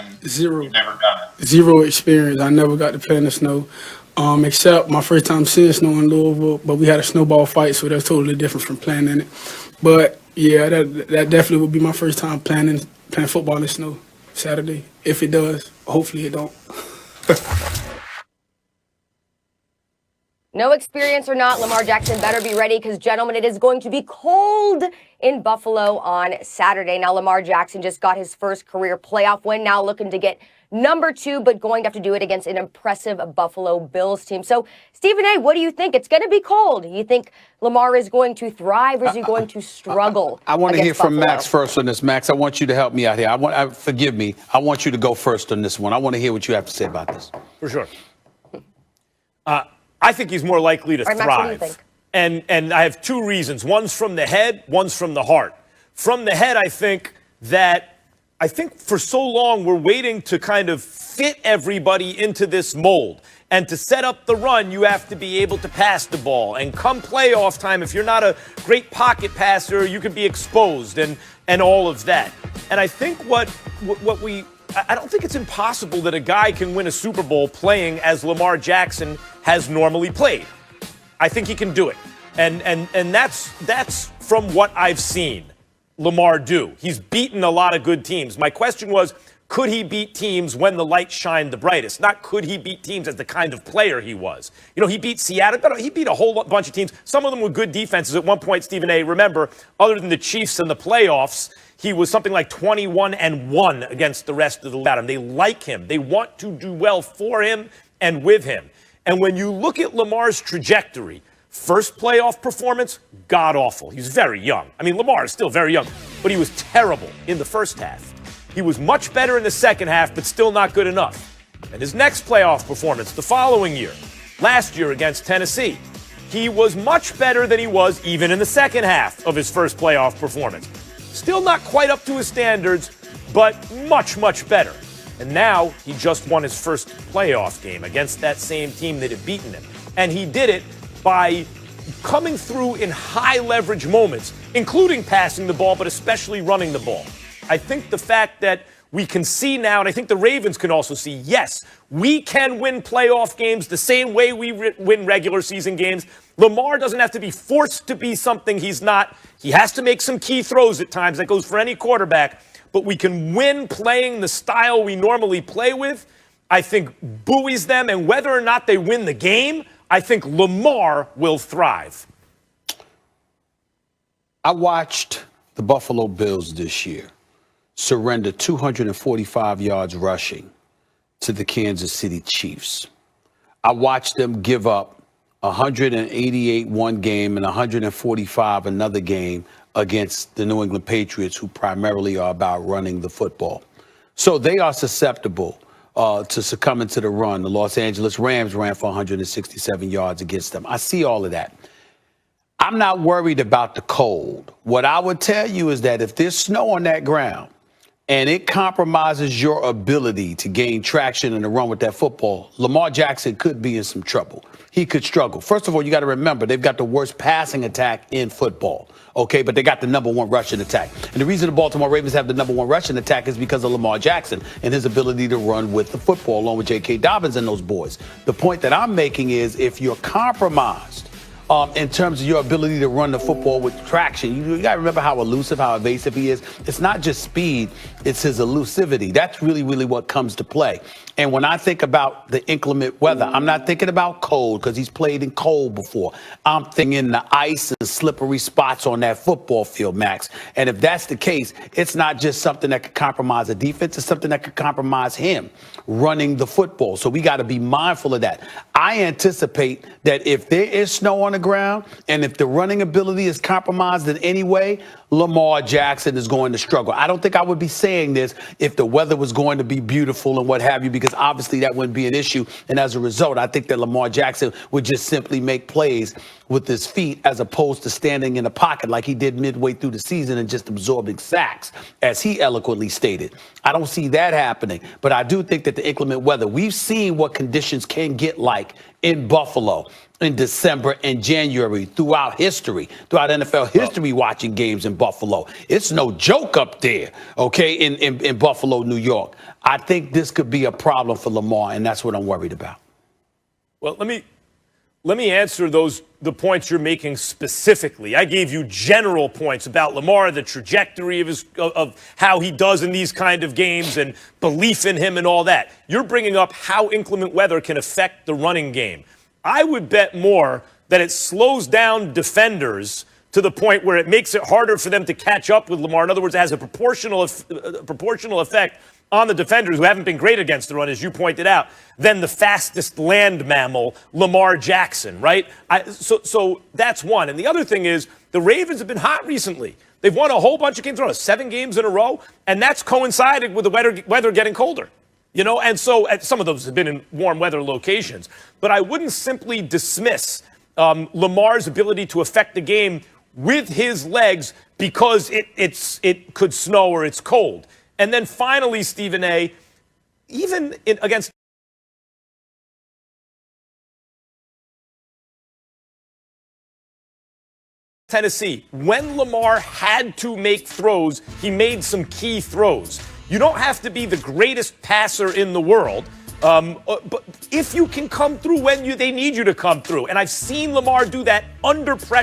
snow and Zero. you've never done it? Zero experience. I never got to play in the snow, except my first time seeing snow in Louisville. But we had a snowball fight, so that's totally different from playing in it. But yeah, that definitely would be my first time playing football in snow Saturday. If it does, hopefully it don't. No experience or not, Lamar Jackson better be ready because, gentlemen, it is going to be cold in Buffalo on Saturday. Now, Lamar Jackson just got his first career playoff win, now looking to get number 2, but going to have to do it against an impressive Buffalo Bills team. So, Stephen A., what do you think? It's going to be cold. You think Lamar is going to thrive or is he going to struggle? I want to hear from Buffalo? Max first on this. Max, I want you to help me out here. Forgive me. I want you to go first on this one. I want to hear what you have to say about this. For sure. I think he's more likely to Max, thrive. what do you think? And I have 2 reasons. One's from the head, one's from the heart. From the head, I think for so long we're waiting to kind of fit everybody into this mold. And to set up the run, you have to be able to pass the ball. And come playoff time, if you're not a great pocket passer, you could be exposed and all of that. And I think I don't think it's impossible that a guy can win a Super Bowl playing as Lamar Jackson has normally played. I think he can do it. And that's from what I've seen Lamar do. He's beaten a lot of good teams. My question was, could he beat teams when the light shined the brightest? Not could he beat teams as the kind of player he was. You know, he beat Seattle, but he beat a whole bunch of teams. Some of them with good defenses. At one point, Stephen A., remember, other than the Chiefs in the playoffs, he was something like 21-1 against the rest of the league. They like him. They want to do well for him and with him. And when you look at Lamar's trajectory, first playoff performance, god-awful. He's very young. I mean, Lamar is still very young, but he was terrible in the first half. He was much better in the second half, but still not good enough. And his next playoff performance, the following year, last year against Tennessee, he was much better than he was even in the second half of his first playoff performance. Still not quite up to his standards, but much, much better. And now he just won his first playoff game against that same team that had beaten him. And he did it by coming through in high leverage moments, including passing the ball, but especially running the ball. I think the fact that we can see now, and I think the Ravens can also see, yes, we can win playoff games the same way we win regular season games. Lamar doesn't have to be forced to be something he's not. He has to make some key throws at times. That goes for any quarterback. But we can win playing the style we normally play with. I think buoys them, and whether or not they win the game, I think Lamar will thrive. I watched the Buffalo Bills this year surrender 245 yards rushing to the Kansas City Chiefs. I watched them give up 188 one game and 145 another game against the New England Patriots, who primarily are about running the football. So they are susceptible to succumbing to the run. The Los Angeles Rams ran for 167 yards against them. I see all of that. I'm not worried about the cold. What I would tell you is that if there's snow on that ground and it compromises your ability to gain traction and to run with that football, Lamar Jackson could be in some trouble. He could struggle. First of all, you got to remember, they've got the worst passing attack in football. Okay, but they got the #1 rushing attack. And the reason the Baltimore Ravens have the #1 rushing attack is because of Lamar Jackson and his ability to run with the football, along with J.K. Dobbins and those boys. The point that I'm making is if you're compromised in terms of your ability to run the football with traction, you got to remember how elusive, how evasive he is. It's not just speed, it's his elusivity. That's really, really what comes to play. And when I think about the inclement weather, I'm not thinking about cold because he's played in cold before. I'm thinking the ice and slippery spots on that football field, Max. And if that's the case, it's not just something that could compromise a defense, it's something that could compromise him running the football. So we got to be mindful of that. I anticipate that if there is snow on the ground and if the running ability is compromised in any way, Lamar Jackson is going to struggle. I don't think I would be saying this if the weather was going to be beautiful and what have you, because obviously that wouldn't be an issue. And as a result, I think that Lamar Jackson would just simply make plays with his feet as opposed to standing in a pocket like he did midway through the season and just absorbing sacks, as he eloquently stated. I don't see that happening. But I do think that the inclement weather, we've seen what conditions can get like in Buffalo in December and January throughout history, throughout NFL history, watching games in Buffalo. It's no joke up there, okay, in Buffalo, New York. I think this could be a problem for Lamar, and that's what I'm worried about. Well, let me answer the points you're making specifically. I gave you general points about Lamar, the trajectory of how he does in these kind of games and belief in him and all that. You're bringing up how inclement weather can affect the running game. I would bet more that it slows down defenders to the point where it makes it harder for them to catch up with Lamar. In other words, it has a proportional effect on the defenders who haven't been great against the run, as you pointed out, than the fastest land mammal, Lamar Jackson, right? So that's one. And the other thing is the Ravens have been hot recently. They've won a whole bunch of games in a row, 7 games in a row, and that's coincided with the weather getting colder. And so some of those have been in warm weather locations. But I wouldn't simply dismiss Lamar's ability to affect the game with his legs because it could snow or it's cold. And then finally, Stephen A., even against Tennessee, when Lamar had to make throws, he made some key throws. You don't have to be the greatest passer in the world, but if you can come through when they need you to come through, and I've seen Lamar do that under pressure.